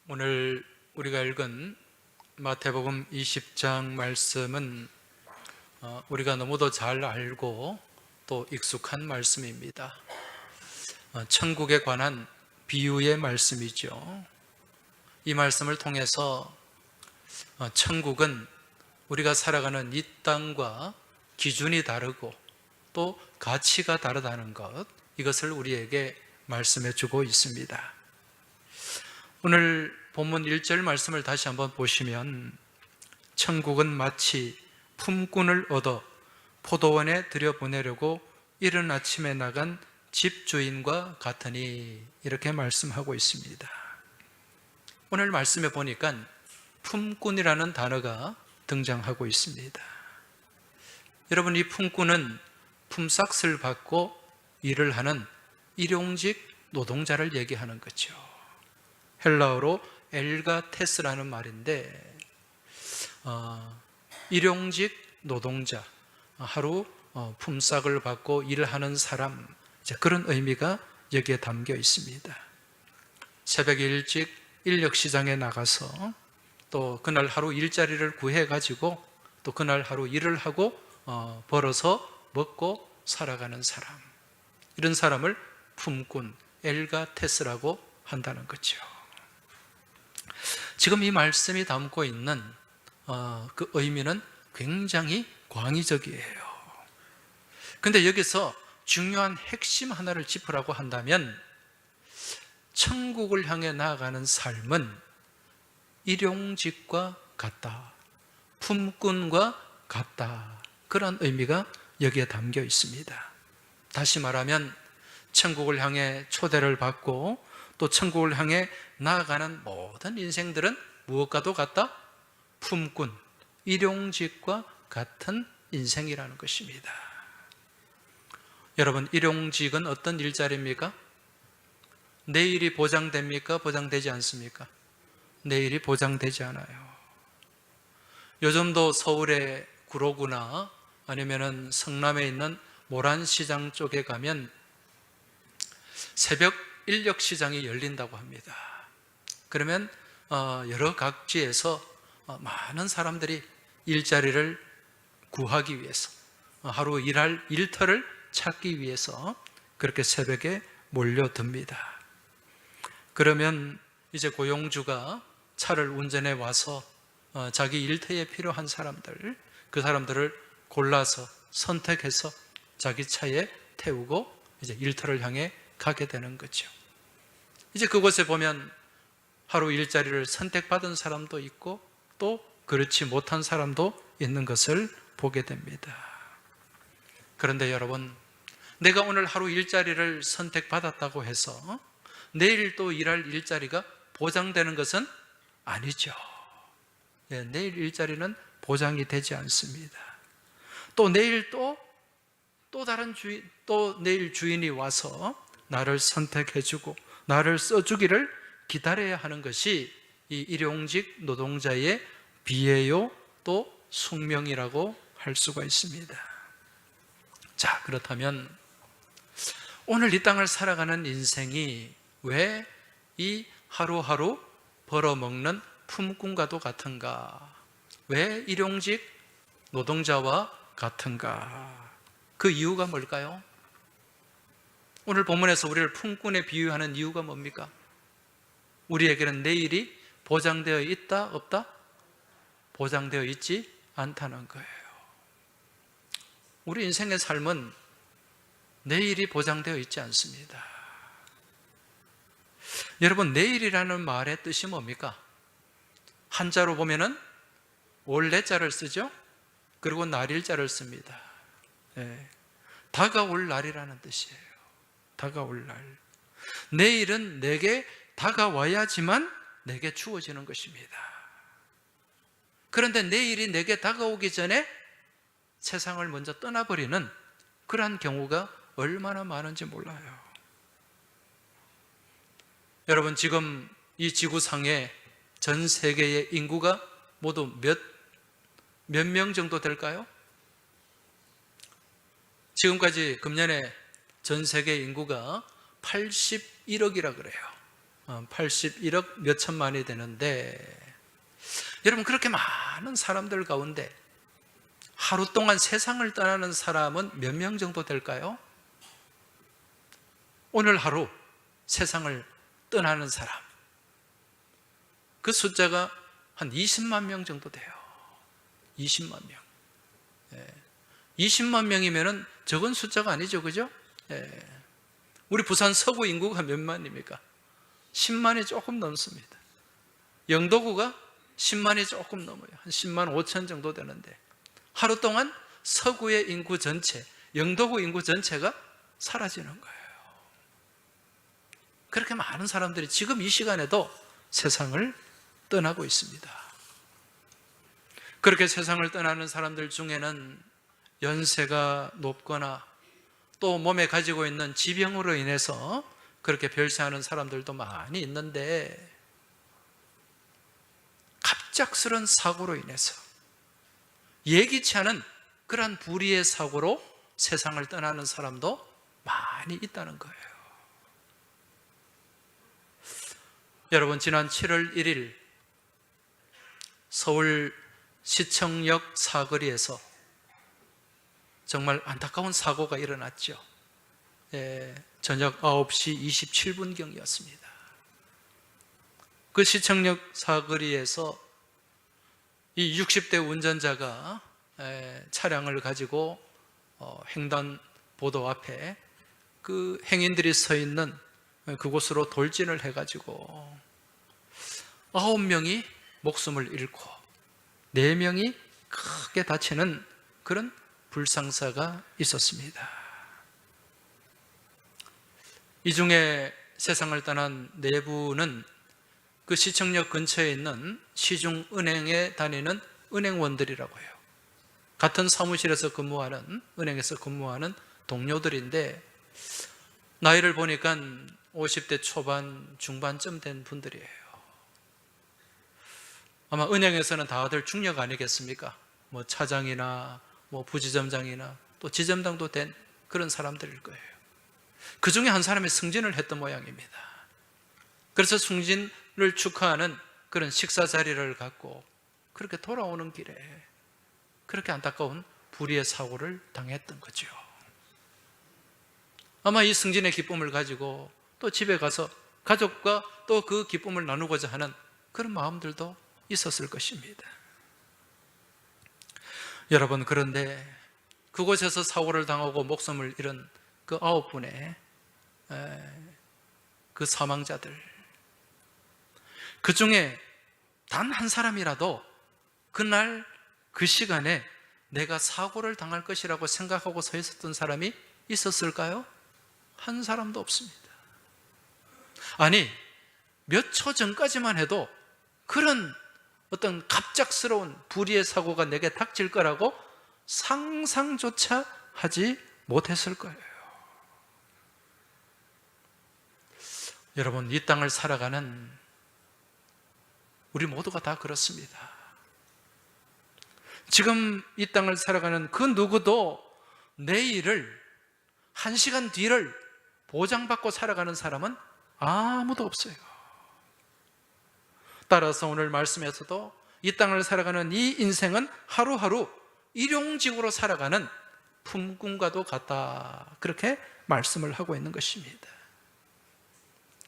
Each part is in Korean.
오늘 우리가 읽은 마태복음 20장 말씀은 우리가 너무도 잘 알고 또 익숙한 말씀입니다. 천국에 관한 비유의 말씀이죠. 이 말씀을 통해서 천국은 우리가 살아가는 이 땅과 기준이 다르고 또 가치가 다르다는 것, 이것을 우리에게 말씀해 주고 있습니다. 오늘 본문 1절 말씀을 다시 한번 보시면 천국은 마치 품꾼을 얻어 포도원에 들여보내려고 이른 아침에 나간 집주인과 같으니, 이렇게 말씀하고 있습니다. 오늘 말씀에 보니까 품꾼이라는 단어가 등장하고 있습니다. 여러분, 이 품꾼은 품삯을 받고 일을 하는 일용직 노동자를 얘기하는 거죠. 헬라어로 엘가테스라는 말인데, 일용직 노동자, 하루 품삯을 받고 일하는 사람, 그런 의미가 여기에 담겨 있습니다. 새벽에 일찍 인력시장에 나가서 또 그날 하루 일자리를 구해가지고 또 그날 하루 일을 하고 벌어서 먹고 살아가는 사람, 이런 사람을 품꾼, 엘가테스라고 한다는 거죠. 지금 이 말씀이 담고 있는 그 의미는 굉장히 광의적이에요. 그런데 여기서 중요한 핵심 하나를 짚으라고 한다면, 천국을 향해 나아가는 삶은 일용직과 같다, 품꾼과 같다, 그런 의미가 여기에 담겨 있습니다. 다시 말하면 천국을 향해 초대를 받고 또 천국을 향해 나아가는 모든 인생들은 무엇과도 같다? 품꾼, 일용직과 같은 인생이라는 것입니다. 여러분, 일용직은 어떤 일자리입니까? 내일이 보장됩니까? 보장되지 않습니까? 내일이 보장되지 않아요. 요즘도 서울의 구로구나 아니면은 성남에 있는 모란시장 쪽에 가면 새벽 인력시장이 열린다고 합니다. 그러면 여러 각지에서 많은 사람들이 일자리를 구하기 위해서, 하루 일할 일터를 찾기 위해서 그렇게 새벽에 몰려듭니다. 그러면 이제 고용주가 차를 운전해 와서 자기 일터에 필요한 사람들, 그 사람들을 골라서 선택해서 자기 차에 태우고 이제 일터를 향해 가게 되는 거죠. 이제 그곳에 보면 하루 일자리를 선택받은 사람도 있고 또 그렇지 못한 사람도 있는 것을 보게 됩니다. 그런데 여러분, 내가 오늘 하루 일자리를 선택받았다고 해서 내일 또 일할 일자리가 보장되는 것은 아니죠. 내일 일자리는 보장이 되지 않습니다. 또 내일 또 다른 주인, 또 내일 주인이 와서 나를 선택해주고 나를 써주기를 기다려야 하는 것이 이 일용직 노동자의 비애요 또 숙명이라고 할 수가 있습니다. 자, 그렇다면 오늘 이 땅을 살아가는 인생이 왜 이 하루하루 벌어먹는 품꾼과도 같은가? 왜 일용직 노동자와 같은가? 그 이유가 뭘까요? 오늘 본문에서 우리를 품꾼에 비유하는 이유가 뭡니까? 우리에게는 내일이 보장되어 있다, 없다? 보장되어 있지 않다는 거예요. 우리 인생의 삶은 내일이 보장되어 있지 않습니다. 여러분, 내일이라는 말의 뜻이 뭡니까? 한자로 보면은 올레자를 쓰죠? 그리고 날일자를 씁니다. 다가올 날이라는 뜻이에요. 다가올 날. 내일은 내게 다가와야지만 내게 주어지는 것입니다. 그런데 내일이 내게 다가오기 전에 세상을 먼저 떠나버리는 그러한 경우가 얼마나 많은지 몰라요. 여러분, 지금 이 지구상에 전 세계의 인구가 모두 몇 명 정도 될까요? 지금까지 금년에 전 세계 인구가 81억이라 그래요. 81억 몇 천만이 되는데, 여러분, 그렇게 많은 사람들 가운데 하루 동안 세상을 떠나는 사람은 몇 명 정도 될까요? 오늘 하루 세상을 떠나는 사람, 그 숫자가 한 20만 명 정도 돼요. 20만 명. 20만 명이면 적은 숫자가 아니죠, 그죠? 우리 부산 서구 인구가 몇 만입니까? 10만이 조금 넘습니다. 영도구가 10만이 조금 넘어요. 한 10만 5천 정도 되는데, 하루 동안 서구의 인구 전체, 영도구 인구 전체가 사라지는 거예요. 그렇게 많은 사람들이 지금 이 시간에도 세상을 떠나고 있습니다. 그렇게 세상을 떠나는 사람들 중에는 연세가 높거나 또 몸에 가지고 있는 지병으로 인해서 그렇게 별세하는 사람들도 많이 있는데, 갑작스런 사고로 인해서, 예기치 않은 그러한 불의의 사고로 세상을 떠나는 사람도 많이 있다는 거예요. 여러분, 지난 7월 1일 서울 시청역 사거리에서 정말 안타까운 사고가 일어났죠. 저녁 9시 27분경이었습니다. 그 시청역 사거리에서 이 60대 운전자가 차량을 가지고 횡단보도 앞에 그 행인들이 서 있는 그곳으로 돌진을 해가지고 9명이 목숨을 잃고 4명이 크게 다치는 그런 불상사가 있었습니다. 이 중에 세상을 떠난 4분은 그 시청역 근처에 있는 시중은행에 다니는 은행원들이라고 해요. 같은 사무실에서 근무하는, 은행에서 근무하는 동료들인데, 나이를 보니까 50대 초반, 중반쯤 된 분들이에요. 아마 은행에서는 다들 중력 아니겠습니까? 뭐 차장이나 뭐 부지점장이나 또 지점장도 된 그런 사람들일 거예요. 그 중에 한 사람이 승진을 했던 모양입니다. 그래서 승진을 축하하는 그런 식사 자리를 갖고 그렇게 돌아오는 길에 그렇게 안타까운 불의의 사고를 당했던 거죠. 아마 이 승진의 기쁨을 가지고 또 집에 가서 가족과 또 그 기쁨을 나누고자 하는 그런 마음들도 있었을 것입니다. 여러분, 그런데 그곳에서 사고를 당하고 목숨을 잃은 그 9분의 그 사망자들, 그 중에 단 한 사람이라도 그날 그 시간에 내가 사고를 당할 것이라고 생각하고 서 있었던 사람이 있었을까요? 한 사람도 없습니다. 아니, 몇 초 전까지만 해도 그런 어떤 갑작스러운 불의의 사고가 내게 닥칠 거라고 상상조차 하지 못했을 거예요. 여러분, 이 땅을 살아가는 우리 모두가 다 그렇습니다. 지금 이 땅을 살아가는 그 누구도 내일을, 1시간 뒤를 보장받고 살아가는 사람은 아무도 없어요. 따라서 오늘 말씀에서도 이 땅을 살아가는 이 인생은 하루하루 일용직으로 살아가는 품꾼과도 같다, 그렇게 말씀을 하고 있는 것입니다.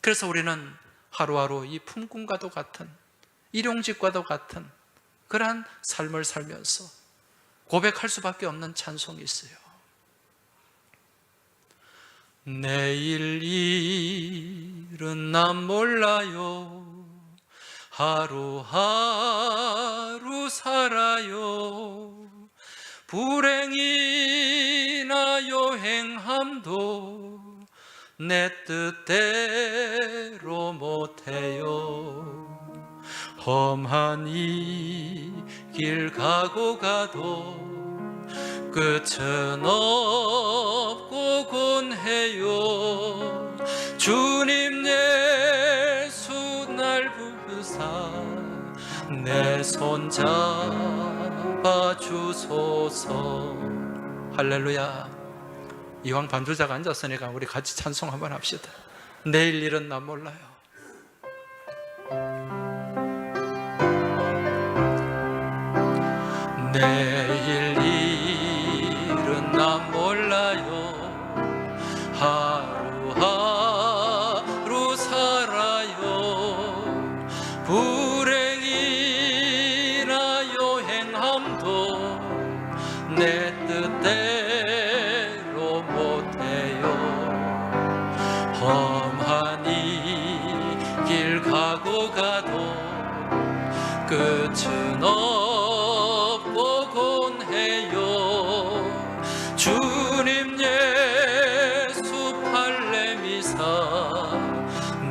그래서 우리는 하루하루 이 품꾼과도 같은, 일용직과도 같은 그러한 삶을 살면서 고백할 수밖에 없는 찬송이 있어요. 내일 일은 난 몰라요, 하루하루 살아요, 불행이나 요행함도 내 뜻대로 못해요, 험한 이 길 가고 가도 끝은 없고 곤해요, 주님 예수 날 부르사 내 손 잡아 주소서. 할렐루야. 이왕 반주자가 앉았으니까 우리 같이 찬송 한번 합시다. 내일 일은 난 몰라요, 내일 일은 난 몰라요. 하루하루 살아요. 불행이나 요행함도 내 뜻대로 못해요. 험한 이 길 가고 가도 끝은 없고 곤해요. 주님 예수 팔레미사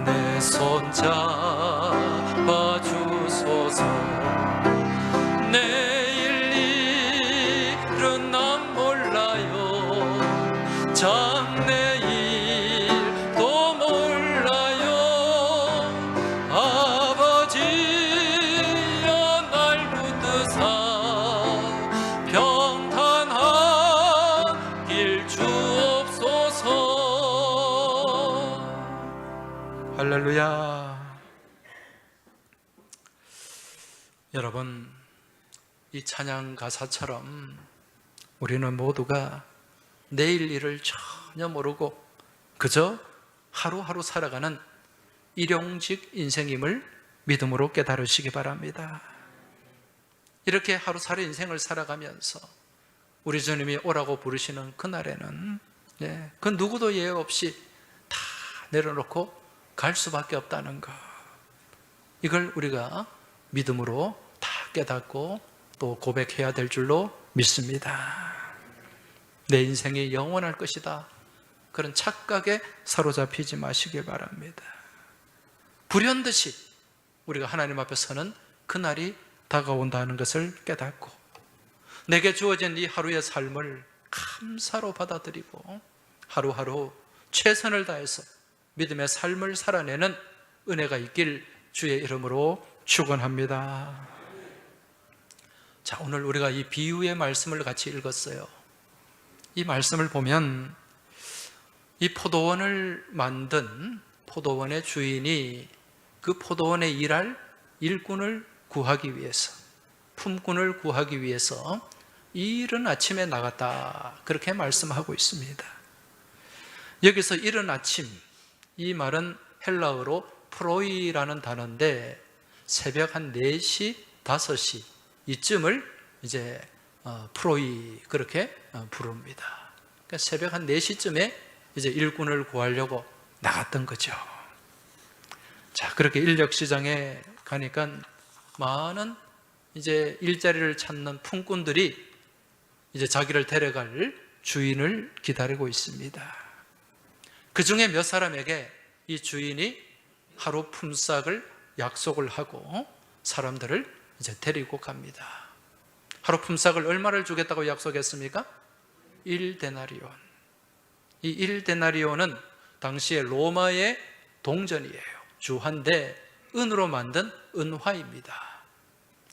내 손 잡아 주소서. 내일 일은 난 몰라요. 장래일도 몰라요. 아버지여 날 붙드사 평탄하길 주옵소서. 할렐루야. 여러분, 이 찬양 가사처럼 우리는 모두가 내일 일을 전혀 모르고 그저 하루하루 살아가는 일용직 인생임을 믿음으로 깨달으시기 바랍니다. 이렇게 하루살이 인생을 살아가면서 우리 주님이 오라고 부르시는 그날에는 그 누구도 예외 없이 다 내려놓고 갈 수밖에 없다는 것, 이걸 우리가 믿음으로 다 깨닫고 또 고백해야 될 줄로 믿습니다. 내 인생이 영원할 것이다, 그런 착각에 사로잡히지 마시길 바랍니다. 불현듯이 우리가 하나님 앞에 서는 그날이 다가온다는 것을 깨닫고 내게 주어진 이 하루의 삶을 감사로 받아들이고 하루하루 최선을 다해서 믿음의 삶을 살아내는 은혜가 있길 주의 이름으로 축원합니다. 자, 오늘 우리가 이 비유의 말씀을 같이 읽었어요. 이 말씀을 보면 이 포도원을 만든 포도원의 주인이 그 포도원에 일할 일꾼을 구하기 위해서, 품꾼을 구하기 위해서 이른 아침에 나갔다, 그렇게 말씀하고 있습니다. 여기서 이른 아침, 이 말은 헬라어로 프로이라는 단어인데 새벽 한 4시, 5시 이쯤을 이제 프로이 그렇게 부릅니다. 그러니까 새벽 한 4시쯤에 이제 일꾼을 구하려고 나갔던 거죠. 자, 그렇게 인력 시장에 가니까 많은 이제 일자리를 찾는 품꾼들이 이제 자기를 데려갈 주인을 기다리고 있습니다. 그 중에 몇 사람에게 이 주인이 하루 품삯을 약속을 하고 사람들을 이제 데리고 갑니다. 하루 품삯을 얼마를 주겠다고 약속했습니까? 1데나리온. 이 1데나리온은 당시에 로마의 동전이에요. 주 한 대 은으로 만든 은화입니다.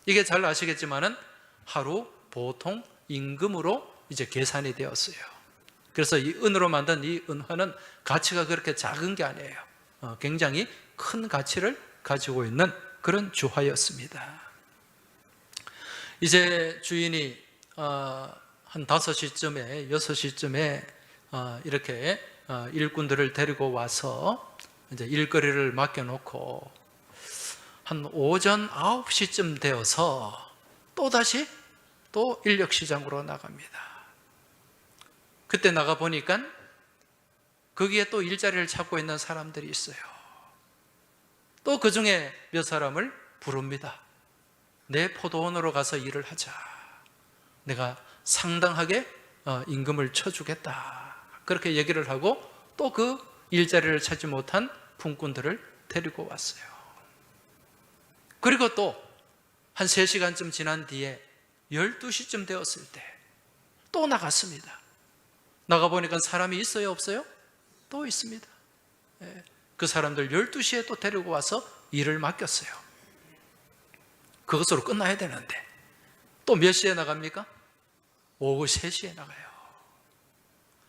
이게 잘 아시겠지만은 하루 보통 임금으로 이제 계산이 되었어요. 그래서 이 은으로 만든 이 은화는 가치가 그렇게 작은 게 아니에요. 굉장히 큰 가치를 가지고 있는 그런 주화였습니다. 이제 주인이 한 5시쯤에 6시쯤에 이렇게 일꾼들을 데리고 와서 이제 일거리를 맡겨놓고 한 오전 9시쯤 되어서 또다시 또 인력시장으로 나갑니다. 그때 나가 보니까 거기에 또 일자리를 찾고 있는 사람들이 있어요. 또 그 중에 몇 사람을 부릅니다. 내 포도원으로 가서 일을 하자. 내가 상당하게 임금을 쳐주겠다. 그렇게 얘기를 하고 또 그 일자리를 찾지 못한 품꾼들을 데리고 왔어요. 그리고 또 한 3시간쯤 지난 뒤에 12시쯤 되었을 때 또 나갔습니다. 나가보니까 사람이 있어요, 없어요? 또 있습니다. 그 사람들 12시에 또 데리고 와서 일을 맡겼어요. 그것으로 끝나야 되는데 또 몇 시에 나갑니까? 오후 3시에 나가요.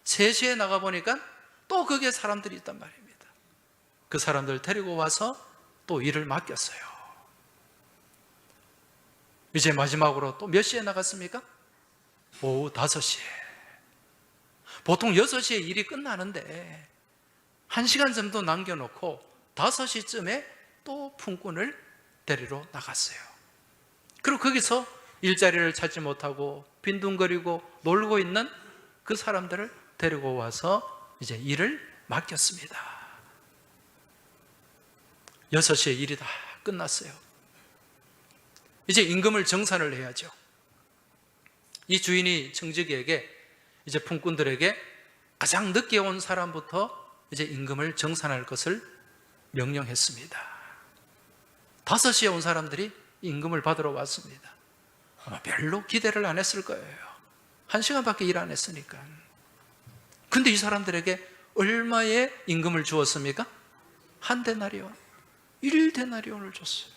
3시에 나가보니까 또 거기에 사람들이 있단 말입니다. 그 사람들 데리고 와서 또 일을 맡겼어요. 이제 마지막으로 또 몇 시에 나갔습니까? 오후 5시에. 보통 6시에 일이 끝나는데 1시간 정도 남겨놓고 5시쯤에 또 품꾼을 데리러 나갔어요. 그리고 거기서 일자리를 찾지 못하고 빈둥거리고 놀고 있는 그 사람들을 데리고 와서 이제 일을 맡겼습니다. 6시에 일이 다 끝났어요. 이제 임금을 정산을 해야죠. 이 주인이 청지기에게, 이제 품꾼들에게 가장 늦게 온 사람부터 이제 임금을 정산할 것을 명령했습니다. 5시에 온 사람들이 임금을 받으러 왔습니다. 아마 별로 기대를 안 했을 거예요. 1시간밖에 일 안 했으니까. 근데 이 사람들에게 얼마의 임금을 주었습니까? 1데나리온, 1데나리온을 줬어요.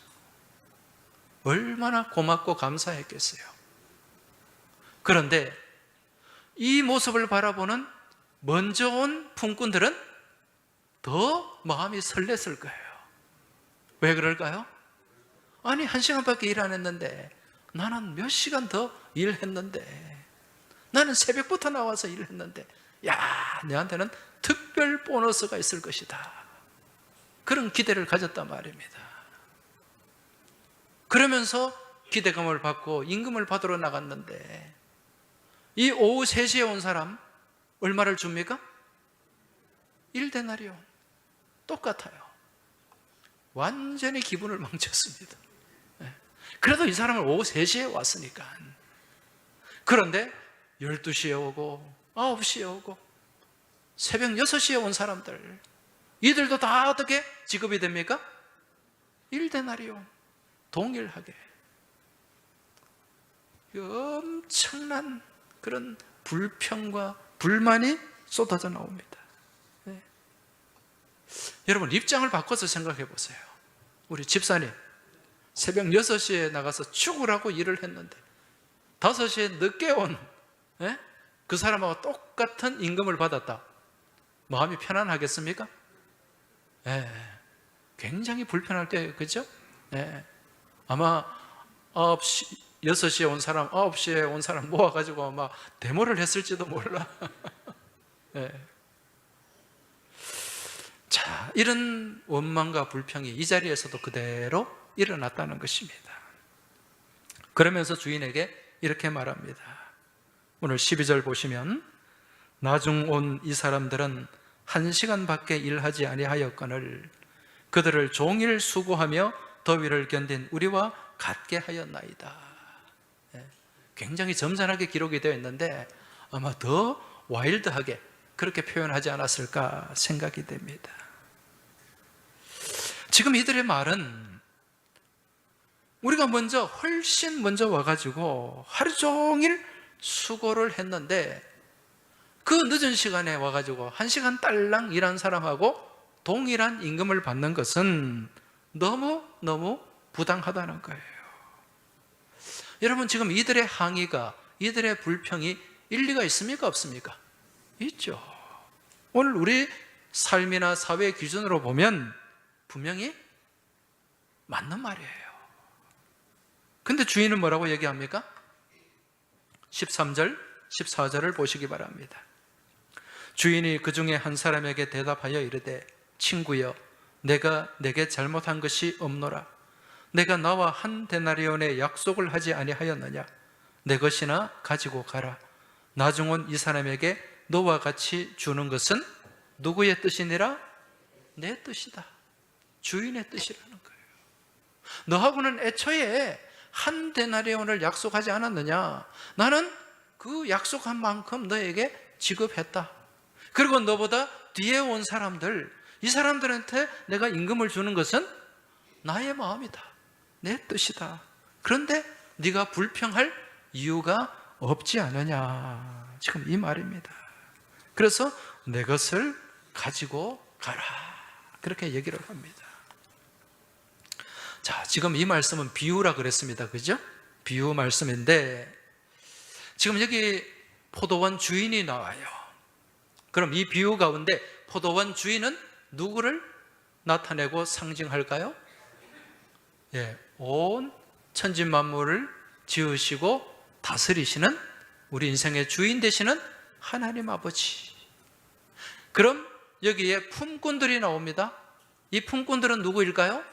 얼마나 고맙고 감사했겠어요. 그런데 이 모습을 바라보는 먼저 온 품꾼들은 더 마음이 설렜을 거예요. 왜 그럴까요? 아니, 1시간밖에 일 안 했는데, 나는 몇 시간 더 일했는데, 나는 새벽부터 나와서 일했는데, 야, 내한테는 특별 보너스가 있을 것이다. 그런 기대를 가졌단 말입니다. 그러면서 기대감을 받고 임금을 받으러 나갔는데, 이 오후 3시에 온 사람 얼마를 줍니까? 1데나리온. 똑같아요. 완전히 기분을 망쳤습니다. 그래도 이 사람은 오후 3시에 왔으니까. 그런데 12시에 오고 9시에 오고 새벽 6시에 온 사람들, 이들도 다 어떻게 지급이 됩니까? 1데나리온. 동일하게. 엄청난 그런 불평과 불만이 쏟아져 나옵니다. 네. 여러분, 입장을 바꿔서 생각해 보세요. 우리 집사님 새벽 6시에 나가서 죽으라고 일을 했는데 5시에 늦게 온 그 사람하고 똑같은 임금을 받았다. 마음이 편안하겠습니까? 굉장히 불편할 때, 그죠? 아마 6시에 온 사람, 9시에 온 사람 모아가지고 아마 데모를 했을지도 몰라. 자, 이런 원망과 불평이 이 자리에서도 그대로 일어났다는 것입니다. 그러면서 주인에게 이렇게 말합니다. 오늘 12절 보시면, 나중 온 이 사람들은 1시간밖에 일하지 아니하였거늘 그들을 종일 수고하며 더위를 견딘 우리와 같게 하였나이다. 굉장히 점잖하게 기록이 되어 있는데 아마 더 와일드하게 그렇게 표현하지 않았을까 생각이 됩니다. 지금 이들의 말은 우리가 훨씬 먼저 와가지고 하루 종일 수고를 했는데 그 늦은 시간에 와가지고 1시간 딸랑 일한 사람하고 동일한 임금을 받는 것은 너무 부당하다는 거예요. 여러분, 지금 이들의 항의가, 이들의 불평이 일리가 있습니까? 없습니까? 있죠. 오늘 우리 삶이나 사회 기준으로 보면 분명히 맞는 말이에요. 근데 주인은 뭐라고 얘기합니까? 13절, 14절을 보시기 바랍니다. 주인이 그 중에 한 사람에게 대답하여 이르되, 친구여, 내가 내게 잘못한 것이 없노라. 내가 나와 1데나리온의 약속을 하지 아니하였느냐? 내 것이나 가지고 가라. 나중 온 이 사람에게 너와 같이 주는 것은 누구의 뜻이니라? 내 뜻이다. 주인의 뜻이라는 거예요. 너하고는 애초에 1데나리온을 약속하지 않았느냐? 나는 그 약속한 만큼 너에게 지급했다. 그리고 너보다 뒤에 온 사람들, 이 사람들한테 내가 임금을 주는 것은 나의 마음이다. 내 뜻이다. 그런데 네가 불평할 이유가 없지 않느냐. 지금 이 말입니다. 그래서 내 것을 가지고 가라. 그렇게 얘기를 합니다. 자, 지금 이 말씀은 비유라 그랬습니다. 그죠? 비유 말씀인데 지금 여기 포도원 주인이 나와요. 그럼 이 비유 가운데 포도원 주인은 누구를 나타내고 상징할까요? 온 천지 만물을 지으시고 다스리시는 우리 인생의 주인 되시는 하나님 아버지. 그럼 여기에 품꾼들이 나옵니다. 이 품꾼들은 누구일까요?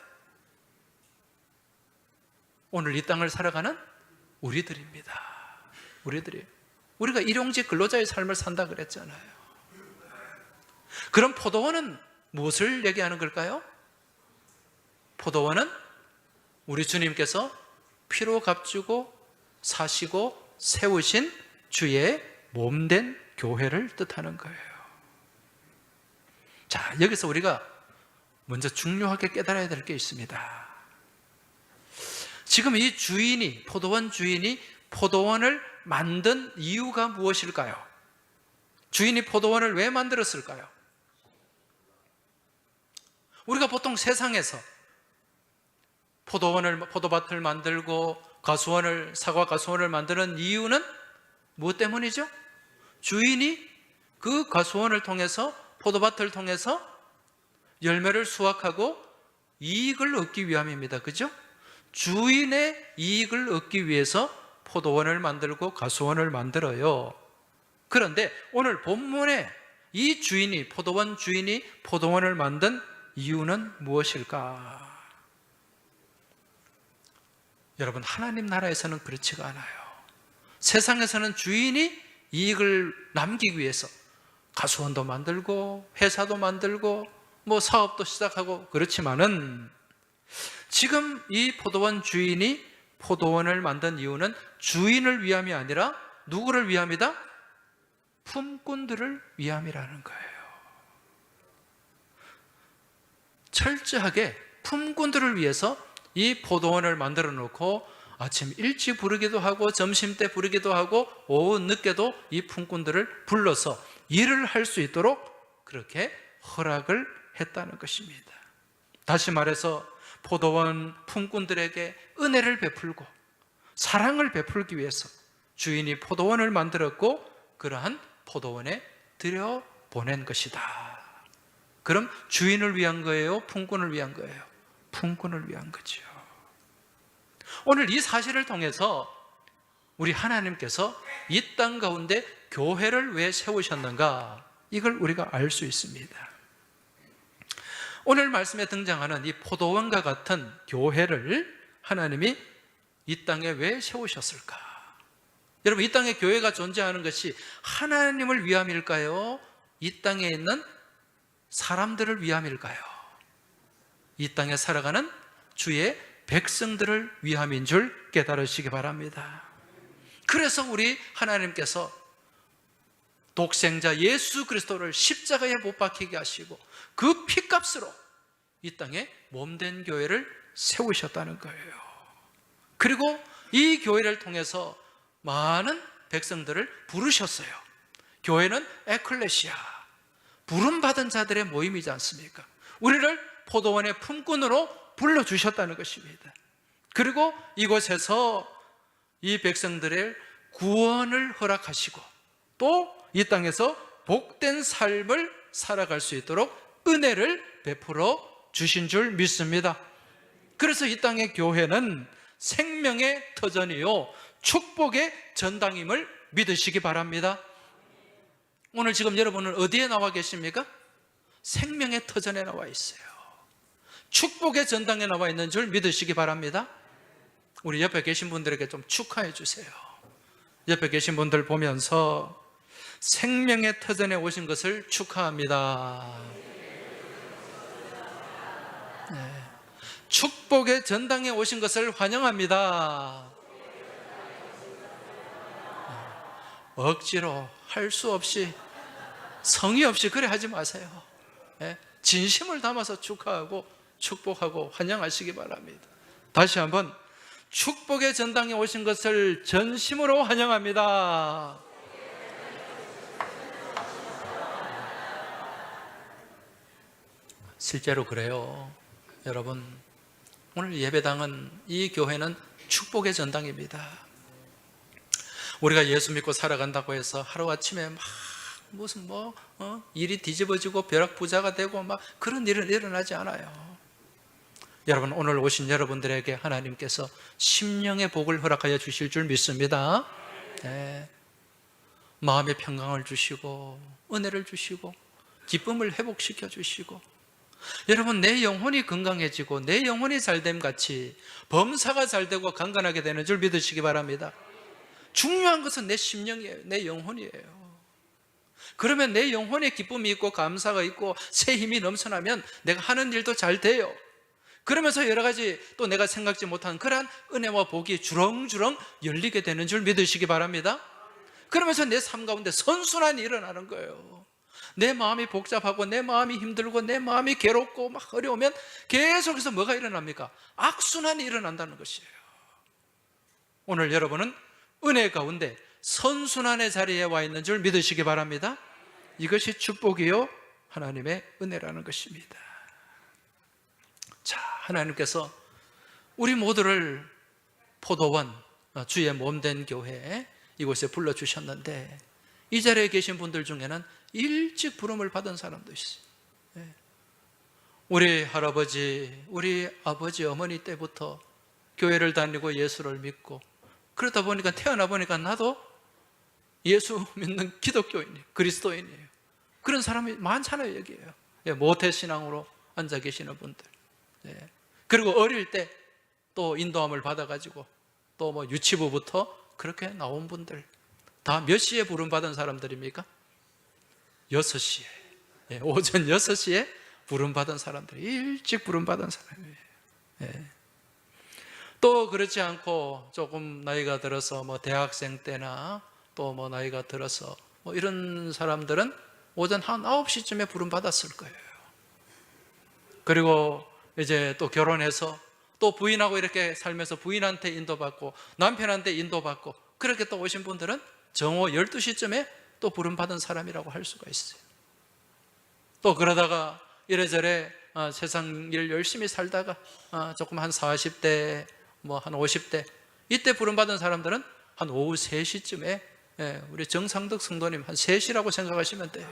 오늘 이 땅을 살아가는 우리들입니다. 우리가 일용직 근로자의 삶을 산다 그랬잖아요. 그럼 포도원은 무엇을 얘기하는 걸까요? 포도원은 우리 주님께서 피로 값주고 사시고 세우신 주의 몸된 교회를 뜻하는 거예요. 자, 여기서 우리가 먼저 중요하게 깨달아야 될 게 있습니다. 지금 이 주인이, 포도원 주인이 포도원을 만든 이유가 무엇일까요? 주인이 포도원을 왜 만들었을까요? 우리가 보통 세상에서 포도밭을 만들고 사과 가수원을 만드는 이유는 무엇 때문이죠? 주인이 그 가수원을 통해서, 포도밭을 통해서 열매를 수확하고 이익을 얻기 위함입니다. 그죠? 주인의 이익을 얻기 위해서 포도원을 만들고 가수원을 만들어요. 그런데 오늘 본문에 이 주인이, 포도원 주인이 포도원을 만든 이유는 무엇일까? 여러분, 하나님 나라에서는 그렇지가 않아요. 세상에서는 주인이 이익을 남기기 위해서 가수원도 만들고 회사도 만들고 사업도 시작하고 그렇지만은, 지금 이 포도원 주인이 포도원을 만든 이유는 주인을 위함이 아니라 누구를 위함이다? 품꾼들을 위함이라는 거예요. 철저하게 품꾼들을 위해서 이 포도원을 만들어 놓고 아침 일찍 부르기도 하고 점심때 부르기도 하고 오후 늦게도 이 품꾼들을 불러서 일을 할 수 있도록 그렇게 허락을 했다는 것입니다. 다시 말해서 포도원 품꾼들에게 은혜를 베풀고 사랑을 베풀기 위해서 주인이 포도원을 만들었고 그러한 포도원에 들여보낸 것이다. 그럼 주인을 위한 거예요? 품꾼을 위한 거예요? 품꾼을 위한 거죠. 오늘 이 사실을 통해서 우리 하나님께서 이 땅 가운데 교회를 왜 세우셨는가, 이걸 우리가 알 수 있습니다. 오늘 말씀에 등장하는 이 포도원과 같은 교회를 하나님이 이 땅에 왜 세우셨을까? 여러분, 이 땅에 교회가 존재하는 것이 하나님을 위함일까요? 이 땅에 있는 사람들을 위함일까요? 이 땅에 살아가는 주의 백성들을 위함인 줄 깨달으시기 바랍니다. 그래서 우리 하나님께서 독생자 예수 그리스도를 십자가에 못 박히게 하시고 그 피값으로 이 땅에 몸된 교회를 세우셨다는 거예요. 그리고 이 교회를 통해서 많은 백성들을 부르셨어요. 교회는 에클레시아, 부름받은 자들의 모임이지 않습니까? 우리를 포도원의 품꾼으로 불러주셨다는 것입니다. 그리고 이곳에서 이 백성들의 구원을 허락하시고 또 이 땅에서 복된 삶을 살아갈 수 있도록 은혜를 베풀어 주신 줄 믿습니다. 그래서 이 땅의 교회는 생명의 터전이요 축복의 전당임을 믿으시기 바랍니다. 오늘 지금 여러분은 어디에 나와 계십니까? 생명의 터전에 나와 있어요. 축복의 전당에 나와 있는 줄 믿으시기 바랍니다. 우리 옆에 계신 분들에게 좀 축하해 주세요. 옆에 계신 분들 보면서 생명의 터전에 오신 것을 축하합니다. 네. 축복의 전당에 오신 것을 환영합니다. 억지로 할 수 없이, 성의 없이 그래 하지 마세요. 진심을 담아서 축하하고 축복하고 환영하시기 바랍니다. 다시 한번 축복의 전당에 오신 것을 전심으로 환영합니다. 실제로 그래요. 여러분, 오늘 예배당은, 이 교회는 축복의 전당입니다. 우리가 예수 믿고 살아간다고 해서 하루아침에 막 무슨 일이 뒤집어지고 벼락부자가 되고 막 그런 일은 일어나지 않아요. 여러분, 오늘 오신 여러분들에게 하나님께서 심령의 복을 허락하여 주실 줄 믿습니다. 네. 마음의 평강을 주시고 은혜를 주시고 기쁨을 회복시켜 주시고, 여러분, 내 영혼이 건강해지고 내 영혼이 잘됨 같이 범사가 잘되고 강건하게 되는 줄 믿으시기 바랍니다. 중요한 것은 내 심령이에요. 내 영혼이에요. 그러면 내 영혼에 기쁨이 있고 감사가 있고 새 힘이 넘쳐나면 내가 하는 일도 잘 돼요. 그러면서 여러 가지 또 내가 생각지 못한 그러한 은혜와 복이 주렁주렁 열리게 되는 줄 믿으시기 바랍니다. 그러면서 내 삶 가운데 선순환이 일어나는 거예요. 내 마음이 복잡하고 내 마음이 힘들고 내 마음이 괴롭고 막 어려우면 계속해서 뭐가 일어납니까? 악순환이 일어난다는 것이에요. 오늘 여러분은 은혜 가운데 선순환의 자리에 와 있는 줄 믿으시기 바랍니다. 이것이 축복이요 하나님의 은혜라는 것입니다. 자, 하나님께서 우리 모두를 포도원, 주의 몸된 교회 이곳에 불러주셨는데, 이 자리에 계신 분들 중에는 일찍 부름을 받은 사람도 있어요. 우리 할아버지, 우리 아버지, 어머니 때부터 교회를 다니고 예수를 믿고, 그러다 보니까 태어나 보니까 나도 예수 믿는 기독교인이에요. 그리스도인이에요. 그런 사람이 많잖아요, 여기에요. 모태신앙으로 앉아 계시는 분들. 그리고 어릴 때 또 인도함을 받아가지고 또 뭐 유치부부터 그렇게 나온 분들, 다 몇 시에 부름받은 사람들입니까? 6시에. 오전 6시에 부름받은 사람들, 일찍 부름받은 사람이에요. 또 그렇지 않고 조금 나이가 들어서 뭐 대학생 때나 또 뭐 나이가 들어서 뭐 이런 사람들은 오전 한 9시쯤에 부름받았을 거예요. 그리고 이제 또 결혼해서 또 부인하고 이렇게 살면서 부인한테 인도받고 남편한테 인도받고 그렇게 또 오신 분들은 정오 12시쯤에 또 부름받은 사람이라고 할 수가 있어요. 또 그러다가 이래저래 세상 일 열심히 살다가 조금 한 40대 뭐 한 50대 이때 부름받은 사람들은 한 오후 3시쯤에, 우리 정상덕 성도님 한 3시라고 생각하시면 돼요.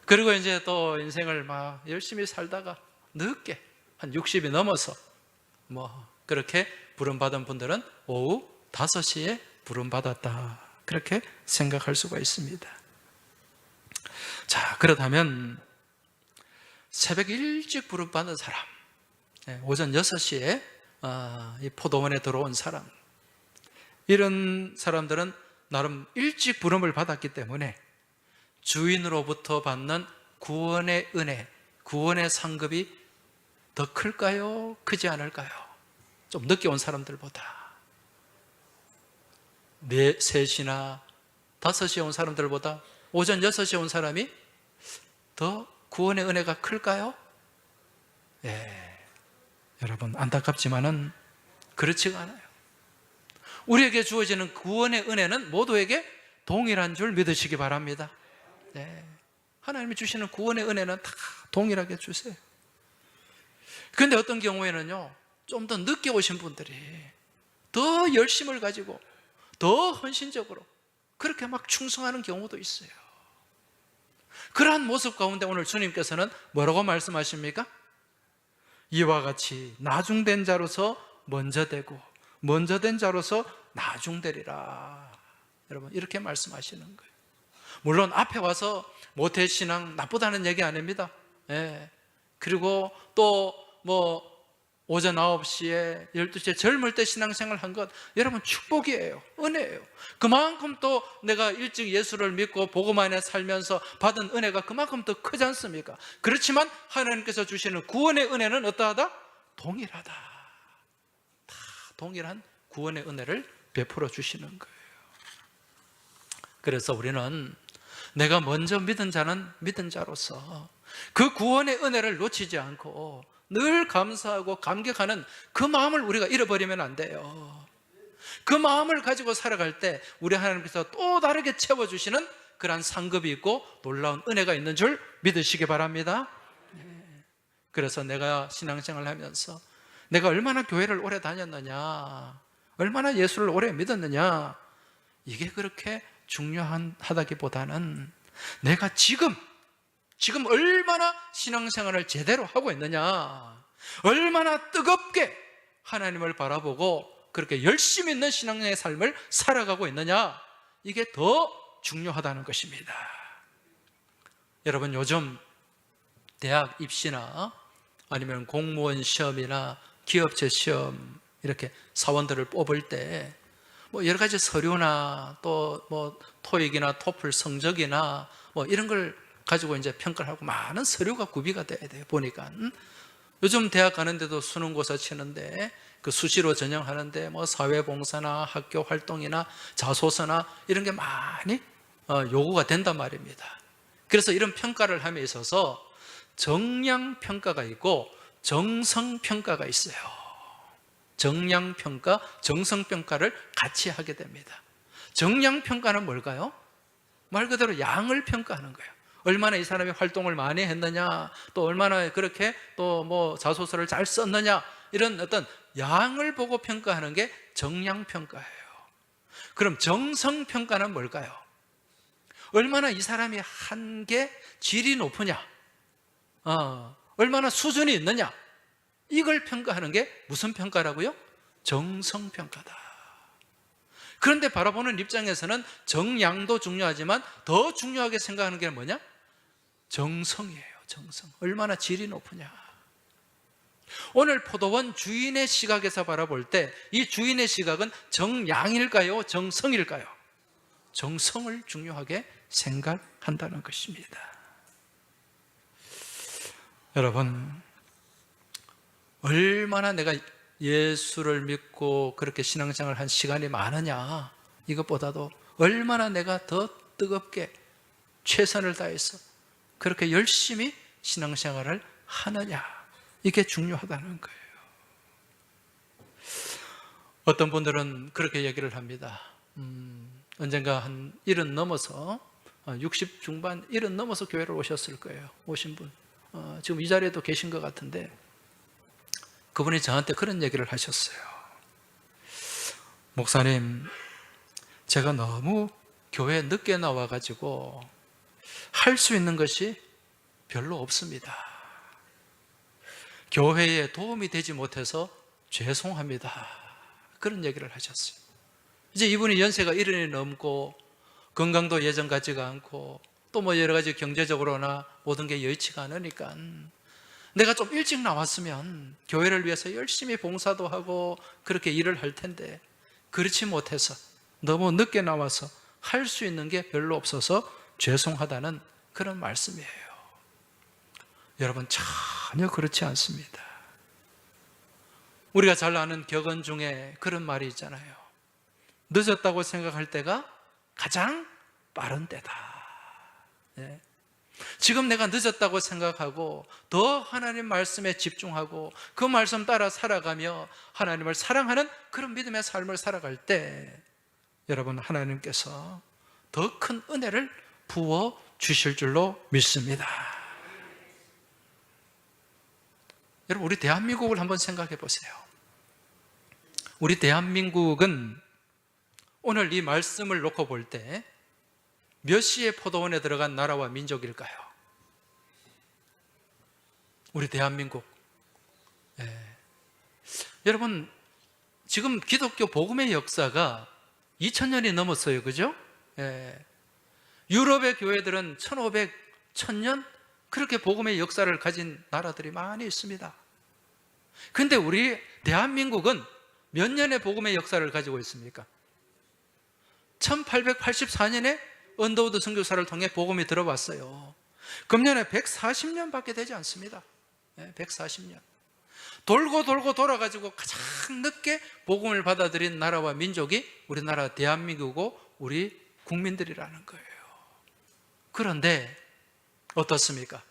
그리고 이제 또 인생을 막 열심히 살다가 늦게 한 60이 넘어서 뭐 그렇게 부름받은 분들은 오후 5시에 부름받았다, 그렇게 생각할 수가 있습니다. 자, 그렇다면 새벽 일찍 부름받은 사람, 오전 6시에 이 포도원에 들어온 사람, 이런 사람들은 나름 일찍 부름을 받았기 때문에 주인으로부터 받는 구원의 은혜, 구원의 상급이 더 클까요? 크지 않을까요? 좀 늦게 온 사람들보다, 3시나 5시에 온 사람들보다 오전 6시에 온 사람이 더 구원의 은혜가 클까요? 여러분, 안타깝지만은 그렇지가 않아요. 우리에게 주어지는 구원의 은혜는 모두에게 동일한 줄 믿으시기 바랍니다. 하나님이 주시는 구원의 은혜는 다 동일하게 주세요. 그런데 어떤 경우에는요, 좀 더 늦게 오신 분들이 더 열심을 가지고 더 헌신적으로 그렇게 막 충성하는 경우도 있어요. 그러한 모습 가운데 오늘 주님께서는 뭐라고 말씀하십니까? 이와 같이 나중된 자로서 먼저 되고 먼저 된 자로서 나중되리라. 여러분, 이렇게 말씀하시는 거예요. 물론 앞에 와서 모태신앙 나쁘다는 얘기 아닙니다. 그리고 또 뭐 오전 9시에 12시에 젊을 때 신앙생활 한 것, 여러분 축복이에요. 은혜예요. 그만큼 또 내가 일찍 예수를 믿고 복음 안에 살면서 받은 은혜가 그만큼 더 크지 않습니까? 그렇지만 하나님께서 주시는 구원의 은혜는 어떠하다? 동일하다. 다 동일한 구원의 은혜를 베풀어 주시는 거예요. 그래서 우리는 내가 먼저 믿은 자는 믿은 자로서 그 구원의 은혜를 놓치지 않고 늘 감사하고 감격하는 그 마음을 우리가 잃어버리면 안 돼요. 그 마음을 가지고 살아갈 때 우리 하나님께서 또 다르게 채워주시는 그러한 상급이 있고 놀라운 은혜가 있는 줄 믿으시기 바랍니다. 그래서 내가 신앙생활을 하면서 내가 얼마나 교회를 오래 다녔느냐, 얼마나 예수를 오래 믿었느냐, 이게 그렇게 중요하다기보다는 내가 지금 지금 얼마나 신앙생활을 제대로 하고 있느냐, 얼마나 뜨겁게 하나님을 바라보고 그렇게 열심히 있는 신앙의 삶을 살아가고 있느냐, 이게 더 중요하다는 것입니다. 여러분, 요즘 대학 입시나 아니면 공무원 시험이나 기업체 시험, 이렇게 사원들을 뽑을 때 뭐 여러 가지 서류나 또 뭐 토익이나 토플 성적이나 뭐 이런 걸 가지고 이제 평가를 하고 많은 서류가 구비가 돼야 돼요. 보니까 요즘 대학 가는데도 수능고사 치는데 그 수시로 전형하는데 뭐 사회봉사나 학교 활동이나 자소서나 이런 게 많이 요구가 된단 말입니다. 그래서 이런 평가를 함에 있어서 정량평가가 있고 정성평가가 있어요. 정량평가, 정성평가를 같이 하게 됩니다. 정량평가는 뭘까요? 말 그대로 양을 평가하는 거예요. 얼마나 이 사람이 활동을 많이 했느냐, 또 얼마나 그렇게 또 뭐 자소서를 잘 썼느냐, 이런 어떤 양을 보고 평가하는 게 정량평가예요. 그럼 정성평가는 뭘까요? 얼마나 이 사람이 한 게 질이 높으냐, 얼마나 수준이 있느냐, 이걸 평가하는 게 무슨 평가라고요? 정성평가다. 그런데 바라보는 입장에서는 정량도 중요하지만 더 중요하게 생각하는 게 뭐냐? 정성이에요. 정성. 얼마나 질이 높으냐. 오늘 포도원 주인의 시각에서 바라볼 때 이 주인의 시각은 정량일까요? 정성일까요? 정성을 중요하게 생각한다는 것입니다. 여러분, 얼마나 내가 예수를 믿고 그렇게 신앙생활을 한 시간이 많으냐, 이것보다도 얼마나 내가 더 뜨겁게 최선을 다해서 그렇게 열심히 신앙생활을 하느냐, 이게 중요하다는 거예요. 어떤 분들은 그렇게 얘기를 합니다. 언젠가 한 70 넘어서 60 중반 70 넘어서 교회를 오셨을 거예요. 오신 분 지금 이 자리에도 계신 것 같은데, 그분이 저한테 그런 얘기를 하셨어요. 목사님, 제가 너무 교회에 늦게 나와가지고 할 수 있는 것이 별로 없습니다. 교회에 도움이 되지 못해서 죄송합니다. 그런 얘기를 하셨어요. 이제 이분이 연세가 70이 넘고 건강도 예전 같지가 않고 또 뭐 여러 가지 경제적으로나 모든 게 여의치가 않으니까 내가 좀 일찍 나왔으면 교회를 위해서 열심히 봉사도 하고 그렇게 일을 할 텐데 그렇지 못해서 너무 늦게 나와서 할 수 있는 게 별로 없어서 죄송하다는 그런 말씀이에요. 여러분, 전혀 그렇지 않습니다. 우리가 잘 아는 격언 중에 그런 말이 있잖아요. 늦었다고 생각할 때가 가장 빠른 때다. 네. 지금 내가 늦었다고 생각하고 더 하나님 말씀에 집중하고 그 말씀 따라 살아가며 하나님을 사랑하는 그런 믿음의 삶을 살아갈 때 여러분, 하나님께서 더 큰 은혜를 부어 주실 줄로 믿습니다. 여러분, 우리 대한민국을 한번 생각해 보세요. 우리 대한민국은 오늘 이 말씀을 놓고 볼 때 몇 시에 포도원에 들어간 나라와 민족일까요? 우리 대한민국. 여러분, 지금 기독교 복음의 역사가 2000년이 넘었어요. 그죠? 유럽의 교회들은 1500, 1000년 그렇게 복음의 역사를 가진 나라들이 많이 있습니다. 근데 우리 대한민국은 몇 년의 복음의 역사를 가지고 있습니까? 1884년에 언더우드 선교사를 통해 복음이 들어왔어요. 금년에 140년밖에 되지 않습니다. 140년. 돌고 돌아가지고 가장 늦게 복음을 받아들인 나라와 민족이 우리나라 대한민국이고 우리 국민들이라는 거예요. 그런데 어떻습니까?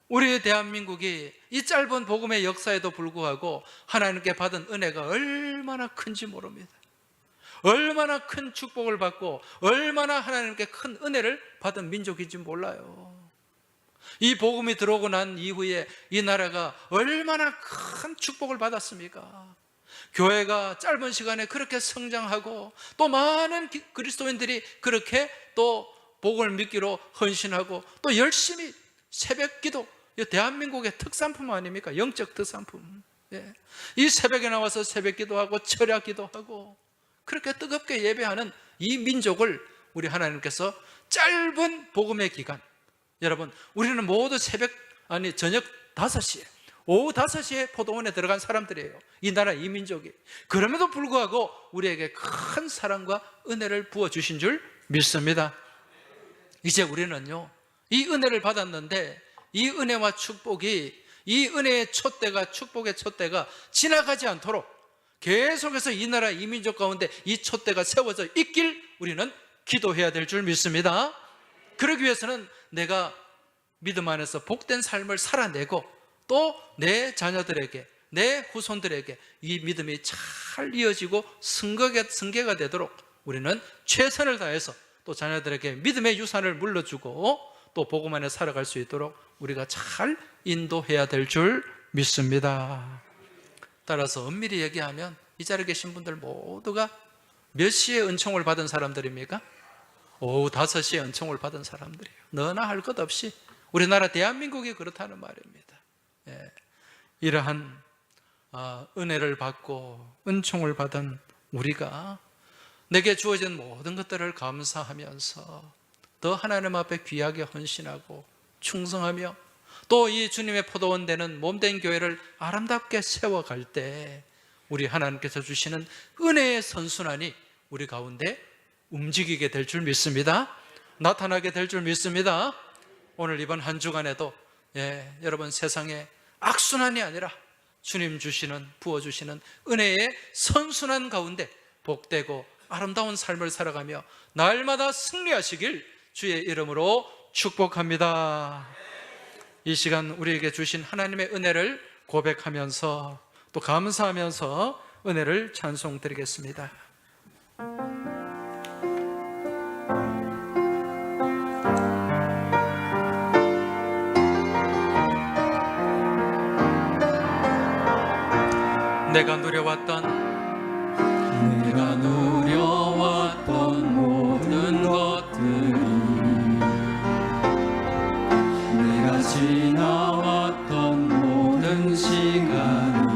우리 대한민국이 이 짧은 복음의 역사에도 불구하고 하나님께 받은 은혜가 얼마나 큰지 모릅니다. 얼마나 큰 축복을 받고 얼마나 하나님께 큰 은혜를 받은 민족인지 몰라요. 이 복음이 들어오고 난 이후에 이 나라가 얼마나 큰 축복을 받았습니까? 교회가 짧은 시간에 그렇게 성장하고 또 많은 그리스도인들이 그렇게 또 복을 믿기로 헌신하고 또 열심히 새벽기도, 대한민국의 특산품 아닙니까? 영적 특산품. 예. 이 새벽에 나와서 새벽기도하고 철야기도하고 그렇게 뜨겁게 예배하는 이 민족을 우리 하나님께서 짧은 복음의 기간, 여러분 우리는 모두 저녁 5시에 오후 5시에 포도원에 들어간 사람들이에요. 이 나라 이 민족이. 그럼에도 불구하고 우리에게 큰 사랑과 은혜를 부어주신 줄 믿습니다. 이제 우리는요, 이 은혜를 받았는데 이 은혜와 축복이, 이 은혜의 촛대가, 축복의 촛대가 지나가지 않도록 계속해서 이 나라 이 민족 가운데 이 촛대가 세워져 있길 우리는 기도해야 될 줄 믿습니다. 그러기 위해서는 내가 믿음 안에서 복된 삶을 살아내고 또 내 자녀들에게, 내 후손들에게 이 믿음이 잘 이어지고 승계가 되도록 우리는 최선을 다해서 또 자녀들에게 믿음의 유산을 물려주고 또 복음 안에 살아갈 수 있도록 우리가 잘 인도해야 될 줄 믿습니다. 따라서 엄밀히 얘기하면 이 자리에 계신 분들 모두가 몇 시에 은총을 받은 사람들입니까? 오후 5시에 은총을 받은 사람들이에요. 너나 할 것 없이 우리나라 대한민국이 그렇다는 말입니다. 예. 이러한 은혜를 받고 은총을 받은 우리가 내게 주어진 모든 것들을 감사하면서 더 하나님 앞에 귀하게 헌신하고 충성하며 또 이 주님의 포도원 되는 몸된 교회를 아름답게 세워갈 때 우리 하나님께서 주시는 은혜의 선순환이 우리 가운데 움직이게 될 줄 믿습니다. 나타나게 될 줄 믿습니다. 오늘 이번 한 주간에도 여러분 세상에 악순환이 아니라 주님 주시는, 부어주시는 은혜의 선순환 가운데 복되고 아름다운 삶을 살아가며 날마다 승리하시길 주의 이름으로 축복합니다. 이 시간 우리에게 주신 하나님의 은혜를 고백하면서 또 감사하면서 은혜를 찬송드리겠습니다. 내가 누려왔던 모든 것들이, 내가 지나왔던 모든 시간이,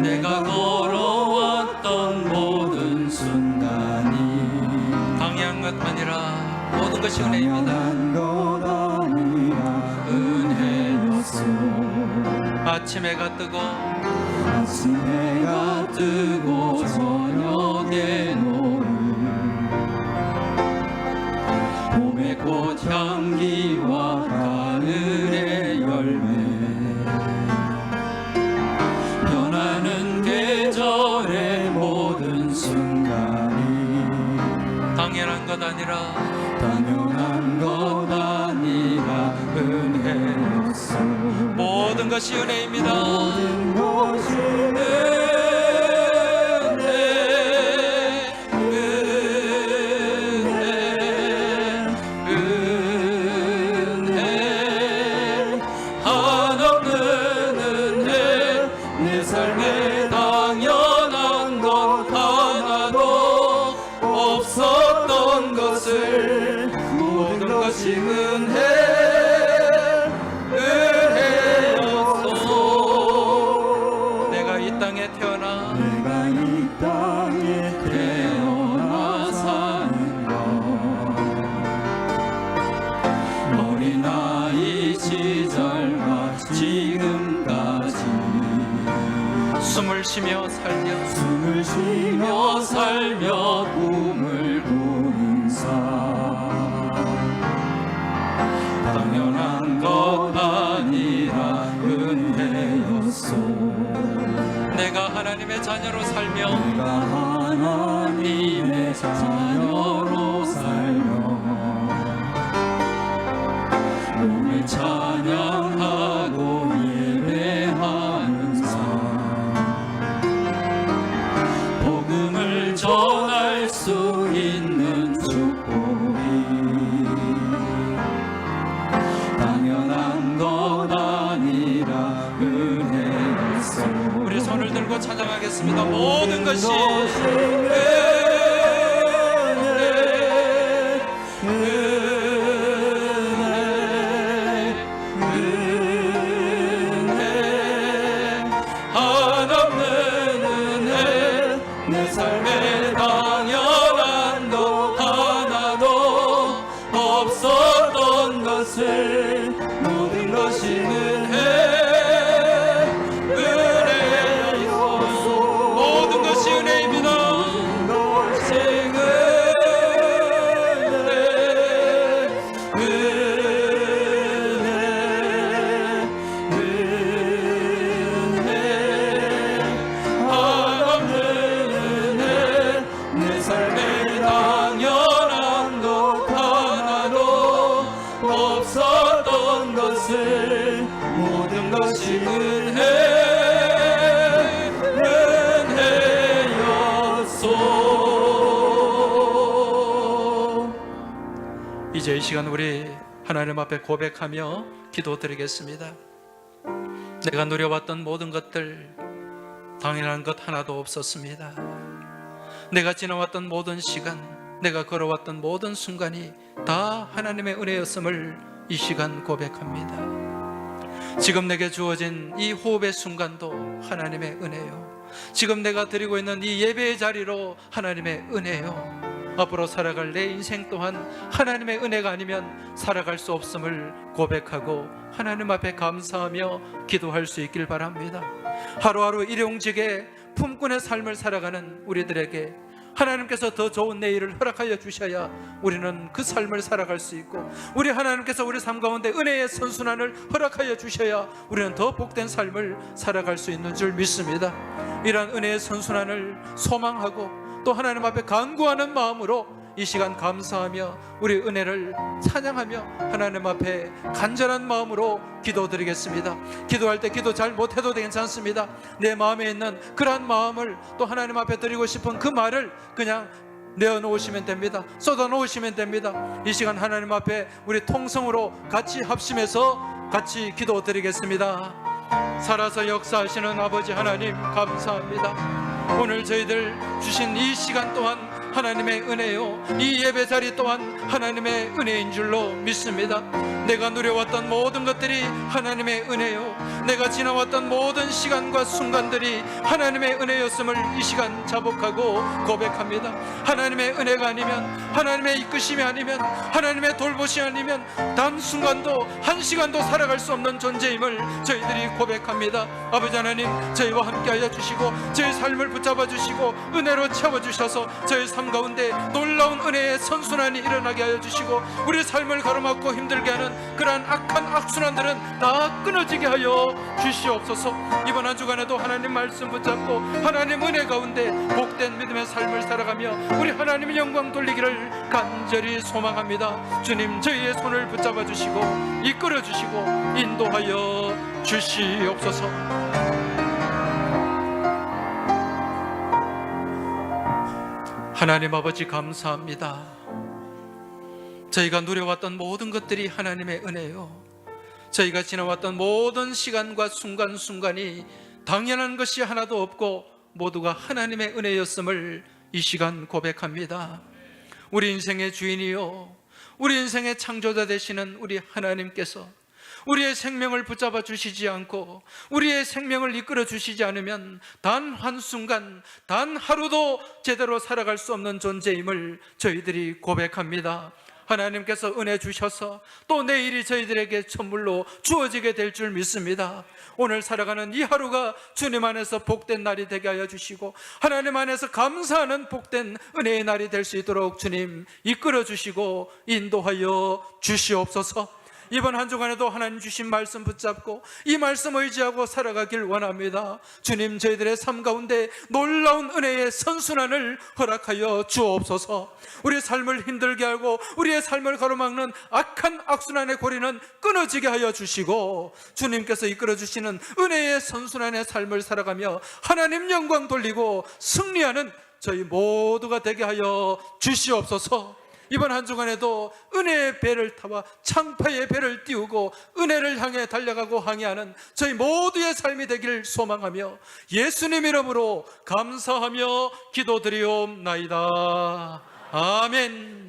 내가 걸어왔던 모든 순간이 당연한 것 아니라 모든 것이 은혜입니다. 아침 해가 뜨고 저녁에 노을, 봄의 꽃향기와 가을의 열매, 변하는 계절의 모든 순간이 당연한 것 아니라 은혜였어. 모든 것이 은혜입니다. 모든 것이 은혜, 한없는 은혜. 내 삶에 당연한 것 하나도 없었던 것을, 모든 것이 은혜, 숨을 쉬며 살며 꿈을 꾸는 삶, 당연한 것 아니라 은혜였소. 내가 하나님의 자녀로 살며 몸을 찬양하고 예배하는 삶, 복음을 전할 수 있는 축복이 당연한 것 아니라 은혜였어. 우리 손을 들고 찬양하겠습니다. 모든 것이 은혜. 모든 것이 은혜였소. 이제 이 시간 우리 하나님 앞에 고백하며 기도드리겠습니다. 내가 누려왔던 모든 것들 당연한 것 하나도 없었습니다. 내가 지나왔던 모든 시간, 내가 걸어왔던 모든 순간이 다 하나님의 은혜였음을 이 시간 고백합니다. 지금 내게 주어진 이 호흡의 순간도 하나님의 은혜요, 지금 내가 드리고 있는 이 예배의 자리로 하나님의 은혜요, 앞으로 살아갈 내 인생 또한 하나님의 은혜가 아니면 살아갈 수 없음을 고백하고 하나님 앞에 감사하며 기도할 수 있길 바랍니다. 하루하루 일용직에 품꾼의 삶을 살아가는 우리들에게 하나님께서 더 좋은 내일을 허락하여 주셔야 우리는 그 삶을 살아갈 수 있고, 우리 하나님께서 우리 삶 가운데 은혜의 선순환을 허락하여 주셔야 우리는 더 복된 삶을 살아갈 수 있는 줄 믿습니다. 이러한 은혜의 선순환을 소망하고 또 하나님 앞에 간구하는 마음으로 이 시간 감사하며 우리 은혜를 찬양하며 하나님 앞에 간절한 마음으로 기도드리겠습니다. 기도할 때 기도 잘 못해도 괜찮습니다. 내 마음에 있는 그러한 마음을 또 하나님 앞에 드리고 싶은 그 말을 그냥 내어놓으시면 됩니다. 쏟아놓으시면 됩니다. 이 시간 하나님 앞에 우리 통성으로 같이 합심해서 같이 기도드리겠습니다. 살아서 역사하시는 아버지 하나님 감사합니다. 오늘 저희들 주신 이 시간 또한 하나님의 은혜요, 이 예배 자리 또한 하나님의 은혜인 줄로 믿습니다. 내가 누려왔던 모든 것들이 하나님의 은혜요, 내가 지나왔던 모든 시간과 순간들이 하나님의 은혜였음을 이 시간 자복하고 고백합니다. 하나님의 은혜가 아니면, 하나님의 이끄심이 아니면, 하나님의 돌보심이 아니면 단 순간도 한 시간도 살아갈 수 없는 존재임을 저희들이 고백합니다. 아버지 하나님, 저희와 함께하여 주시고 저희 삶을 붙잡아 주시고 은혜로 채워주셔서 저희 삶 가운데 놀라운 은혜의 선순환이 일어나게 하여 주시고 우리 삶을 가로막고 힘들게 하는 그러한 악한 악순환들은 다 끊어지게 하여 주시옵소서. 이번 한 주간에도 하나님 말씀 붙잡고 하나님 은혜 가운데 복된 믿음의 삶을 살아가며 우리 하나님의 영광 돌리기를 간절히 소망합니다. 주님, 저희의 손을 붙잡아 주시고 이끌어 주시고 인도하여 주시옵소서. 하나님 아버지 감사합니다. 저희가 누려왔던 모든 것들이 하나님의 은혜요, 저희가 지나왔던 모든 시간과 순간순간이 당연한 것이 하나도 없고 모두가 하나님의 은혜였음을 이 시간 고백합니다. 우리 인생의 주인이요, 우리 인생의 창조자 되시는 우리 하나님께서 우리의 생명을 붙잡아 주시지 않고 우리의 생명을 이끌어 주시지 않으면 단 한순간, 단 하루도 제대로 살아갈 수 없는 존재임을 저희들이 고백합니다. 하나님께서 은혜 주셔서 또 내일이 저희들에게 선물로 주어지게 될 줄 믿습니다. 오늘 살아가는 이 하루가 주님 안에서 복된 날이 되게 하여 주시고 하나님 안에서 감사하는 복된 은혜의 날이 될 수 있도록 주님 이끌어 주시고 인도하여 주시옵소서. 이번 한 주간에도 하나님 주신 말씀 붙잡고 이 말씀 의지하고 살아가길 원합니다. 주님, 저희들의 삶 가운데 놀라운 은혜의 선순환을 허락하여 주옵소서. 우리의 삶을 힘들게 하고 우리의 삶을 가로막는 악한 악순환의 고리는 끊어지게 하여 주시고 주님께서 이끌어 주시는 은혜의 선순환의 삶을 살아가며 하나님 영광 돌리고 승리하는 저희 모두가 되게 하여 주시옵소서. 이번 한 주간에도 은혜의 배를 타와 창파의 배를 띄우고 은혜를 향해 달려가고 항해하는 저희 모두의 삶이 되길 소망하며 예수님 이름으로 감사하며 기도드리옵나이다. 아멘.